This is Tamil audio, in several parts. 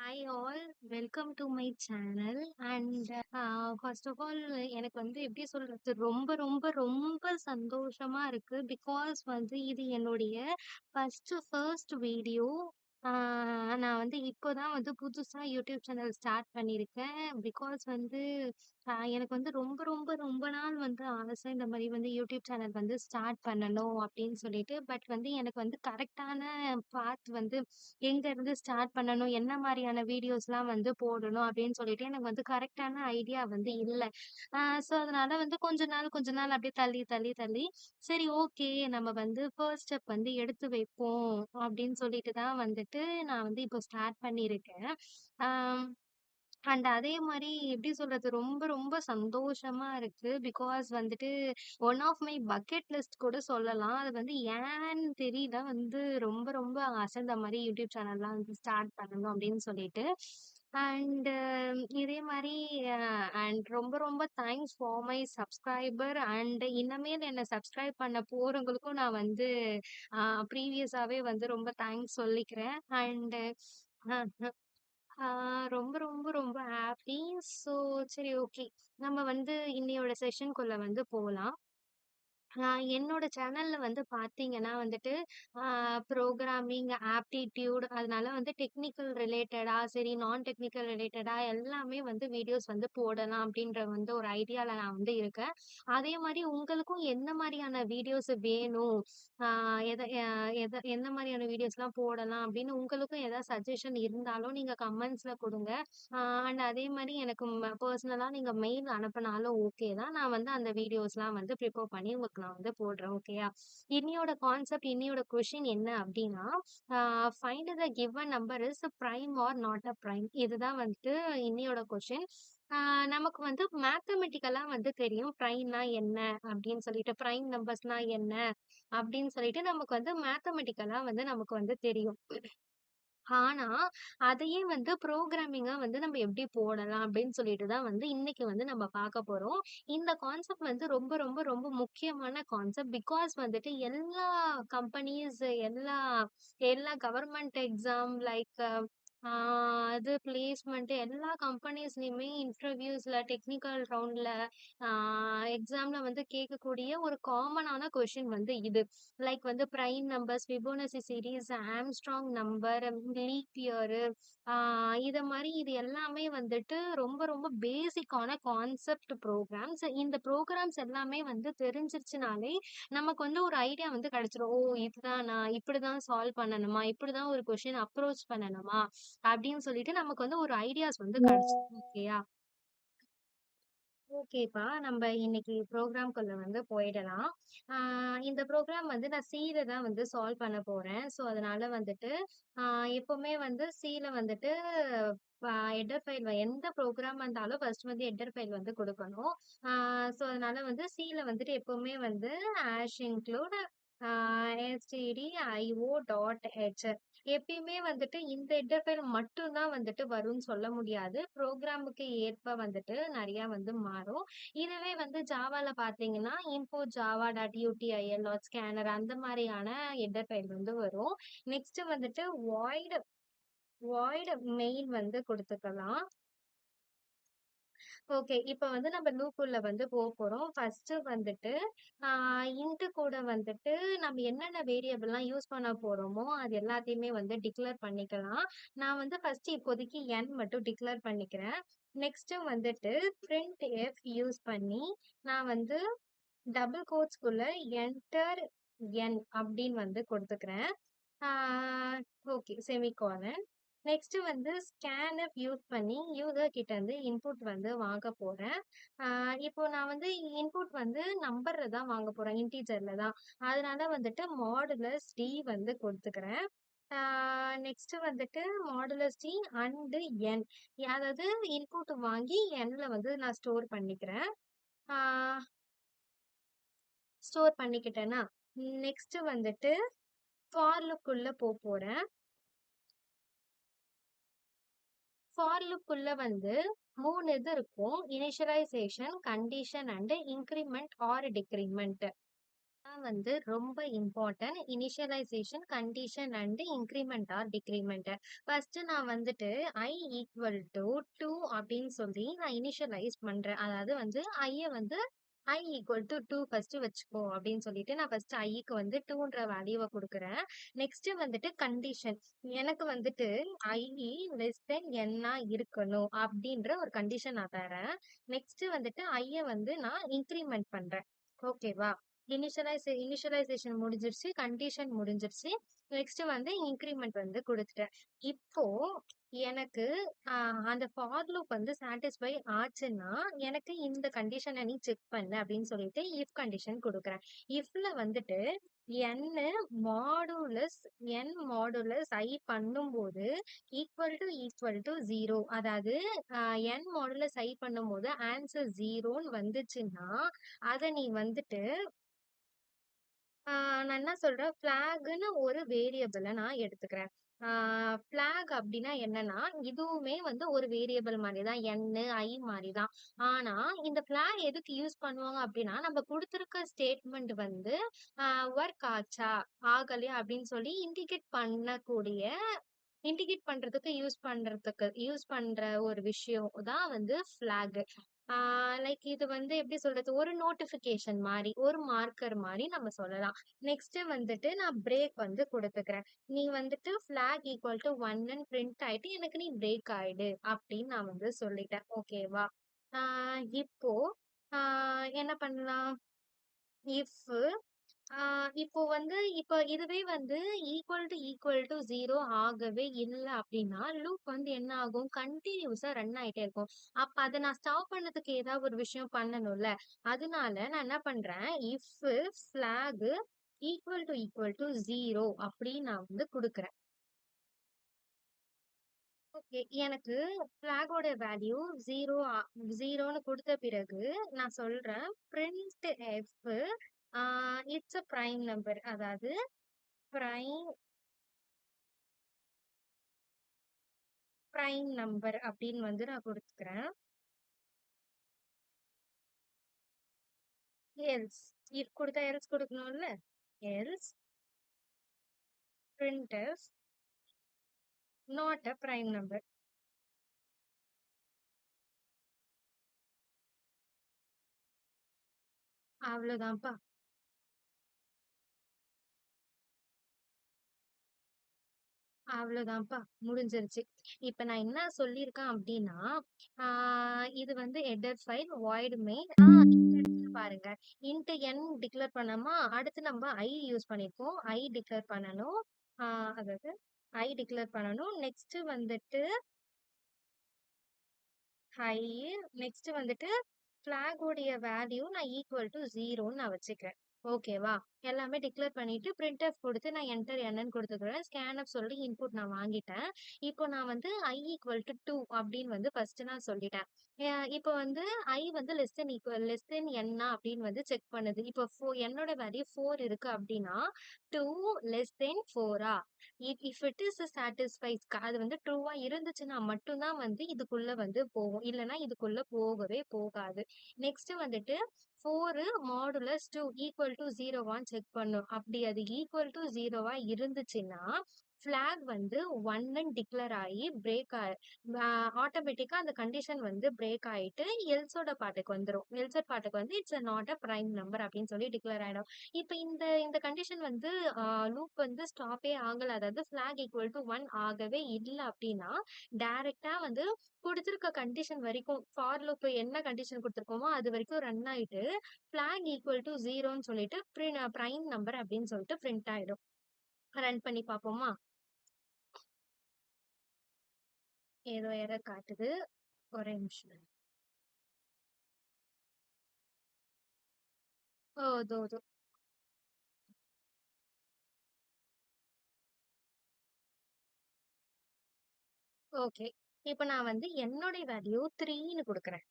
Hi all, welcome to my channel and first of all எனக்கு வந்து எப்படி சொல்றது ரொம்ப ரொம்ப ரொம்ப சந்தோஷமா இருக்கு பிகாஸ் வந்து இது என்னுடைய ஃபர்ஸ்ட் வீடியோ. நான் வந்து இப்போதான் வந்து புதுசா யூடியூப் சேனல் ஸ்டார்ட் பண்ணியிருக்கேன். பிகாஸ் வந்து எனக்கு வந்து ரொம்ப ரொம்ப ரொம்ப நாள் வந்து ஆசை இந்த மாதிரி வந்து யூடியூப் சேனல் வந்து ஸ்டார்ட் பண்ணணும் அப்படின்னு சொல்லிட்டு. பட் வந்து எனக்கு வந்து கரெக்டான பாத் வந்து எங்க இருந்து ஸ்டார்ட் பண்ணணும், என்ன மாரியான வீடியோஸ்லாம் வந்து போடணும் அப்படின்னு சொல்லிட்டு எனக்கு வந்து கரெக்ட்டான ஐடியா வந்து இல்ல. ஸோ அதனால வந்து கொஞ்ச நாள் அப்படியே தள்ளி, சரி ஓகே நம்ம வந்து ஃபர்ஸ்ட் ஸ்டெப் வந்து எடுத்து வைப்போம் அப்படின்னு சொல்லிட்டு தான் வந்துட்டு நான் வந்து இப்போ ஸ்டார்ட் பண்ணியிருக்கேன். ஆம். அண்ட் அதே மாரி எப்படி சொல்றது? ரொம்ப ரொம்ப சந்தோஷமா இருக்கு. பிகாஸ் வந்துட்டு one of my bucket list கூட சொல்லலாம். அது வந்து ஏன்னு தெரியல. வந்து ரொம்ப ரொம்ப ஆசை இந்த மாரி யூடியூப் சேனல்லாம் வந்து ஸ்டார்ட் பண்ணணும் அப்படின்னு சொல்லிட்டு. அண்ட் இதே மாரி அண்ட் ரொம்ப ரொம்ப thanks for my subscriber and இனிமேல் என்ன சப்ஸ்கிரைப் பண்ண போறவங்களுக்கும் நான் வந்து ப்ரீவியஸாவே வந்து ரொம்ப தேங்க்ஸ் சொல்லிக்கிறேன். அண்ட் அ ஆ ரொம்ப, ரொம்ப, ரொம்ப ஹாப்பி. ஸோ சரி ஓகே. நம்ம வந்து இன்னையோட செஷன்குள்ள வந்து போலாம். என்னோட சேனல்ல வந்து பார்த்தீங்கன்னா வந்துட்டு, ஆ புரோகிராமிங், ஆப்டிட்யூட் அதனால வந்து டெக்னிக்கல் ரிலேட்டடா சரி, நான் டெக்னிக்கல் ரிலேட்டடா எல்லாமே வந்து வீடியோஸ் வந்து போடலாம் அப்படின்ற வந்து ஒரு ஐடியால நான் வந்து இருக்கேன். அதே மாரி உங்களுக்கும் எந்த மாரியான வீடியோஸ் வேணும், ஆ எத அ எத எந்த மாரியான வீடியோஸ்லாம் போடலாம் அப்படின்னு உங்களுக்கும் ஏதாவது சஜஷன் இருந்தாலும் நீங்க கமெண்ட்ஸ்ல குடுங்க. ஆ அண்ட் அதே மாரி எனக்கு பெர்சனலா நீங்க மெயில் அனுப்புனாலும் ஓகே தான். நான் வந்து அந்த வீடியோஸ்லாம் வந்து ப்ரிப்பேர் பண்ணி உங்களுக்கு நான் வந்து போடுறேன். ஓகேயா? இன்னியோட கொஸ்டின் என்ன அப்டின்னா, ah find the given number is prime or not a prime. இதுதான் வந்துட்டு இன்னியோட கொஸ்டின். ஆ நமக்கு வந்து மேத்தமெட்டிக்கலா வந்து தெரியும். பிரைம்னா என்ன அப்டின்னு சொல்லிட்டு, பிரைம் நம்பர்ஸ்னா என்ன அப்டின்னு சொல்லிட்டு நமக்கு வந்து மேத்தமெட்டிக்கலா வந்து நமக்கு வந்து தெரியும். ஆனா, அதையே வந்து புரோகிராமிங்கா வந்து நம்ம எப்படி போடலாம் அப்படின்னு சொல்லிட்டு தான் வந்து இன்னைக்கு வந்து நம்ம பார்க்க போறோம். இந்த கான்செப்ட் வந்து ரொம்ப ரொம்ப ரொம்ப முக்கியமான கான்செப்ட். பிகாஸ் வந்துட்டு எல்லா கம்பெனிஸ் எல்லா எல்லா கவர்மெண்ட் எக்ஸாம் லைக் ஆ அது பிளேஸ்மெண்ட் எல்லா கம்பெனிஸ்லயுமே இன்டர்வியூஸ்ல, டெக்னிக்கல் ரவுண்ட்ல, ஆ எக்ஸாம்ல வந்து கேட்கக்கூடிய ஒரு காமனான கொஸ்டின் வந்து இது. லைக் வந்து prime numbers, Fibonacci series, Armstrong number, leap year, இது எல்லாமே வந்துட்டு ரொம்ப ரொம்ப பேசிக்கான கான்செப்ட் ப்ரோக்ராம்ஸ். இந்த ப்ரோக்ராம்ஸ் எல்லாமே வந்து தெரிஞ்சிருச்சுனாலே, நமக்கு வந்து ஒரு ஐடியா வந்து கிடைச்சிரும். ஓ! இதுதானா? இப்படிதான் சால்வ் பண்ணணுமா? இப்படிதான் ஒரு கொஸ்டின் அப்ரோச் பண்ணணுமா? அப்படின்னு சொல்லிட்டு நமக்கு வந்து ஒரு ஐடியாஸ் வந்து கிடைச்சிரும். ஓகேயா? ஓகேப்பா. நம்ம இன்னைக்கு ப்ரோக்ராம்குள்ள வந்து போயிடலாம். ஆ இந்த ப்ரோக்ராம் வந்து நான் சில தான் வந்து சால்வ் பண்ண போறேன். ஸோ, அதனால வந்துட்டு ஆ எப்பவுமே வந்து சில வந்துட்டு ஹெடர் ஃபைல் எந்த ப்ரோகிராமா இருந்தாலும் ஃபர்ஸ்ட் வந்து ஹெடர் ஃபைல் வந்து குடுக்கணும். ஆ ஸோ, அதனால வந்து சில வந்துட்டு எப்பவுமே வந்து இன்க்ளூட் ஆ stdio.h எப்பயுமே வந்துட்டு இந்த ஹெடர் ஃபைல் மட்டும் தான் வந்துட்டு வரும்னு சொல்ல முடியாது. ப்ரோகிராமுக்கு ஏற்ப வந்துட்டு நெறையா வந்து மாறும். இதுவே வந்து ஜாவால பார்த்தீங்கன்னா, info java.util.scanner அந்த மாரியான ஹெடர் ஃபைல் வந்து வரும். நெக்ஸ்ட் வந்துட்டு வாய்ட் மெயில் வந்து குடுத்துக்கலாம். ஓகே. இப்ப வந்து நம்ம லூப்புள்ள வந்து போறோம். ஃபர்ஸ்ட்டு வந்துட்டு, ஆ இன்ட் கூட வந்துட்டு நம்ம என்னென்ன வேரியபிள்லாம் யூஸ் பண்ண போறோமோ, அது எல்லாத்தையுமே வந்து டிக்ளேர் பண்ணிக்கலாம். நான் வந்து ஃபர்ஸ்ட்டு இப்போதைக்கு n மட்டும் டிக்ளேர் பண்ணிக்கிறேன். நெக்ஸ்ட்டு வந்துட்டு printf யூஸ் பண்ணி, நான் வந்து டபுள் கோட்ஸ்குள்ள என்டர் n அப்படின்னு வந்து குடுத்துக்கிறேன். ஆ ஓகே. செமிகோலன். நெக்ஸ்ட் வந்து ஸ்கேன்ஃப் யூஸ் பண்ணி யூசர் கிட்ட இருந்து இன்புட் வந்து வாங்க போறேன். ஆ இப்போ நான் வந்து இன்புட் வந்து நம்பர்ல தான் வாங்க போறேன். இன்டிஜர்ல தான். அதனால வந்துட்டு மாடுலஸ் டி வந்து குடுத்துக்கிறேன். ஆ நெக்ஸ்ட் வந்துட்டு மாடுலஸ் டி அண்ட் என். அதாவது இன்புட் வாங்கி என்ல வந்து நான் ஸ்டோர் பண்ணிக்கிறேன். ஆ ஸ்டோர் பண்ணிக்கிட்டேனா, நெக்ஸ்ட் வந்துட்டு ஃபார் லூப்குள்ள போறேன். ஃபார் லூப்புக்குள்ள வந்து 3 இது இருக்கும். Initialization, condition and increment or decrement. வந்து ரொம்ப important. Initialization, condition and increment or decrement. First நான் வந்துட்டு I ஈக்குவல் டு 2 அப்படின்னு சொல்லி நான் இனிஷியலைஸ் பண்றேன். அதாவது வந்து ஐய வந்து I ஈக்குவல் டு 2 ஃபர்ஸ்ட் வச்சுக்கோ அப்படின்னு சொல்லிட்டு நான் ஃபர்ஸ்ட் ஐக்கு வந்து 2ன்ற வேல்யூவை கொடுக்குறேன். நெக்ஸ்ட் வந்துட்டு கண்டிஷன். எனக்கு வந்துட்டு I லெஸ் தென் n இருக்கணும் அப்படின்ற ஒரு கண்டிஷன் நான் தரேன். நெக்ஸ்ட் வந்துட்டு ஐய வந்து நான் இன்கிரிமெண்ட் பண்றேன். ஓகேவா? இனிஷியலைசேஷன் முடிஞ்சிருச்சு, கண்டிஷன் முடிஞ்சிருச்சு. நெக்ஸ்ட் வந்து இன்கிரிமெண்ட் வந்து கொடுத்துட்டேன். இப்போ எனக்கு அந்த ஃபார் லூப் வந்து சாட்டிஸ்ஃபை ஆச்சுன்னா எனக்கு இந்த கண்டிஷனை நீ செக் பண்ணு அப்படின்னு சொல்லிட்டு இஃப் கண்டிஷன் கொடுக்குறேன். இஃப்ல வந்துட்டு n மாடுலஸ் ஐ பண்ணும்போது ஈக்குவல் டு 0, அதாவது n மாடுலஸ் ஐ பண்ணும்போது ஆன்சர் 0ன்னு வந்துச்சுன்னா அதை நீ வந்துட்டு நான் என்ன சொல்றேன், ஃபிளாக்ன்னு ஒரு வேரியபிளை நான் எடுத்துக்கிறேன். ஃபிளாக் அப்படின்னா என்னன்னா இதுவுமே வந்து ஒரு வேரியபிள் மாதிரி தான், ஐ மாதிரி தான். ஆனா இந்த ஃபிளாக் எதுக்கு யூஸ் பண்ணுவாங்க அப்படின்னா நம்ம கொடுத்துருக்க ஸ்டேட்மெண்ட் வந்து ஒர்க் ஆச்சா ஆகலையா அப்படின்னு சொல்லி இண்டிகேட் பண்றதுக்கு யூஸ் பண்ற ஒரு விஷயம் தான் வந்து ஃபிளாக். லைக் இது வந்து எப்படி சொல்றது, ஒரு நோட்டிபிகேஷன் மாதிரி, ஒரு மார்க்கர் மாதிரி நம்ம சொல்லலாம். நெக்ஸ்ட் வந்துட்டு நான் பிரேக் வந்து கொடுத்துக்கிறேன். நீ வந்துட்டு ஃபிளாக் ஈக்குவல் டு 1ன்னு பிரிண்ட் ஆயிட்டு எனக்கு நீ பிரேக் ஆயிடு அப்படின்னு நான் வந்து சொல்லிட்டேன். ஓகேவா? இப்போ என்ன பண்ணலாம், இஃப் இப்போ இதுவே வந்து ஈக்குவல் டு 0 ஆகவே இல்லை அப்படின்னா லூப் வந்து என்ன ஆகும், கண்டினியூஸா ரன் ஆயிட்டே இருக்கும். அப்ப அதை நான் ஸ்டாப் பண்ணதுக்கு ஏதாவது ஒரு விஷயம் பண்ணணும்ல. அதனால நான் என்ன பண்றேன், இஃப் ஃபிளாக் ஈக்குவல் டு 0 அப்படின்னு நான் வந்து கொடுக்குறேன். ஓகே, எனக்கு ஃபிளாகோட வேல்யூ 0ன்னு கொடுத்த பிறகு நான் சொல்றேன் print if it's a prime number, அதாவது பிரைம் பிரைம் நம்பர் அப்படின்னு வந்து நான் கொடுத்துக்கிறேன். எல்ஸ் இஃப் கொடுத்தா எல்ஸ் கொடுக்கணும்ல. Else printf not a prime number. அவ்வளவுதான்ப்பா. அவ்வளவுதான்ப்பா, முடிஞ்சிருச்சு. இப்ப நான் என்ன சொல்லியிருக்கேன் அப்படின்னா இது வந்து ஹெடர் ஃபைல் வாய்ட் மெயின். இந்த இடத்துல பாருங்க, இன்ட் என் டிக்ளேர் பண்ணாமா, அடுத்து நம்ம ஐ யூஸ் பண்ணிருக்கோம். ஐ டிக்ளேர் பண்ணணும். அதாவது ஐ டிக்ளேர் பண்ணணும். நெக்ஸ்ட் வந்துட்டு ஹை. நெக்ஸ்ட் வந்துட்டு ஃபிளாக் உடைய வேல்யூ நான் ஈக்குவல் டு 0ன்னு நான் வச்சுக்கிறேன். ஓகேவா? எல்லாமே டிக்ளேர் பண்ணிட்டு printf கொடுத்து நான் என்டர் என்னன்னு கொடுத்துக்கிறேன். scanf சொல்லி இன்புட் நான் வாங்கிட்டேன். இப்போ நான் வந்து i ஈக்குவல் டு 2 அப்படின்னு வந்து ஃபர்ஸ்ட் நான் சொல்லிட்டேன். இப்போ வந்து i வந்து லெஸ் தென் என்ன அப்படின்னு வந்து செக் பண்ணுது. இப்போ என்னோட வேல்யூ 4 இருக்கு அப்படின்னா 2 லெஸ் தென் 4ஆ, இஃப் இட் இஸ் சாட்டிஸ்ஃபைஸ், அது வந்து ட்ரூவா இருந்துச்சுன்னா மட்டும்தான் வந்து இதுக்குள்ள வந்து போகும், இல்லைன்னா இதுக்குள்ள போகவே போகாது. நெக்ஸ்ட் வந்துட்டு 4 மாடுலஸ் 2 ஈக்குவல் டு 0வான்னு செக் பண்ணும். அப்படி அது ஈக்குவல் டு 0வா இருந்துச்சுன்னா ஃபிளாக் வந்து 1ன்னு டிக்ளேர் ஆகி பிரேக் ஆட்டோமேட்டிக்கா அந்த கண்டிஷன் வந்து பிரேக் ஆயிட்டு எல்ஸோட பாட்டுக்கு வந்துடும். எல்ஸோட பாட்டுக்கு வந்து it's not a prime number அப்படின்னு சொல்லி டிக்ளேர் ஆயிடும். இப்போ இந்த இந்த கண்டிஷன் வந்து லூப் வந்து ஸ்டாப்பே ஆகல, அதாவது ஃபிளாக் ஈக்குவல் டு 1 ஆகவே இல்லை அப்படின்னா டைரக்டா வந்து கொடுத்துருக்க கண்டிஷன் வரைக்கும், ஃபார் லூப் என்ன கண்டிஷன் கொடுத்துருக்கோமோ அது வரைக்கும் ரன் ஆயிட்டு ஃபிளாக் ஈக்குவல் டு 0ன்னு சொல்லிட்டு பிரைம் நம்பர் அப்படின்னு சொல்லிட்டு பிரிண்ட் ஆயிடும். ரன் பண்ணி பார்ப்போமா? ஏதோ எரர் காட்டுது, ஒரே நிமிஷம். ஓ, தோ. ஓகே, இப்போ நான் வந்து என்னோட வேல்யூ 3ன்னு கொடுக்குறேன்.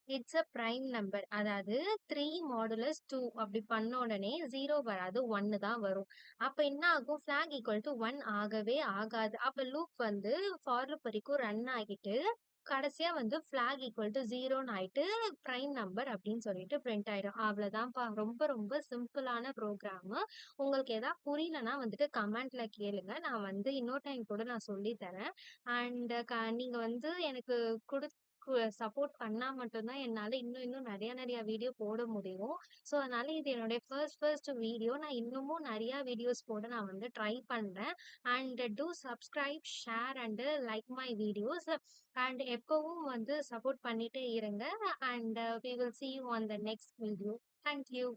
இட்ஸ் அ பிரைம் நம்பர், அதாவது 3 மாடுலஸ் 2 அப்படி பண்ண உடனே 0 வராது, 1 தான் வரும். அப்ப என்ன ஆகும், ஃபிளாக் ஈக்குவல் டு 1 ஆகவே ஆகாது. அப்ப லூப் வந்து ஃபார் லூப் வரைக்கும் ரன் ஆகிட்டு கடைசியா வந்து ஃபிளாக் ஈக்குவல் டூ 0ன்னு ஆயிட்டு, பிரைம் நம்பர் அப்படின்னு சொல்லிட்டு பிரிண்ட் ஆயிடும். அவ்வளோதான்ப்பா. ரொம்ப ரொம்ப சிம்பிளான ப்ரோகிராமு. உங்களுக்கு எதா புரியலன்னா வந்துட்டு கமெண்ட்ல கேளுங்க. நான் வந்து இன்னொரு டைம் கூட நான் சொல்லி தரேன். அண்ட் நீங்க வந்து எனக்கு சப்போர்ட் பண்ணா மட்டும் தான் என்னால இன்னும் இன்னும் நெறைய நெறைய வீடியோ போட முடியும். ஸோ, அதனால இது என்னுடைய ஃபர்ஸ்ட் வீடியோ. நான் இன்னமும் நெறையா வீடியோஸ் போட நான் வந்து ட்ரை பண்றேன். And do subscribe, share and like my videos. And எப்பவும் வந்து சப்போர்ட் பண்ணிட்டே இருங்க. And we will see you on the next video. Thank you.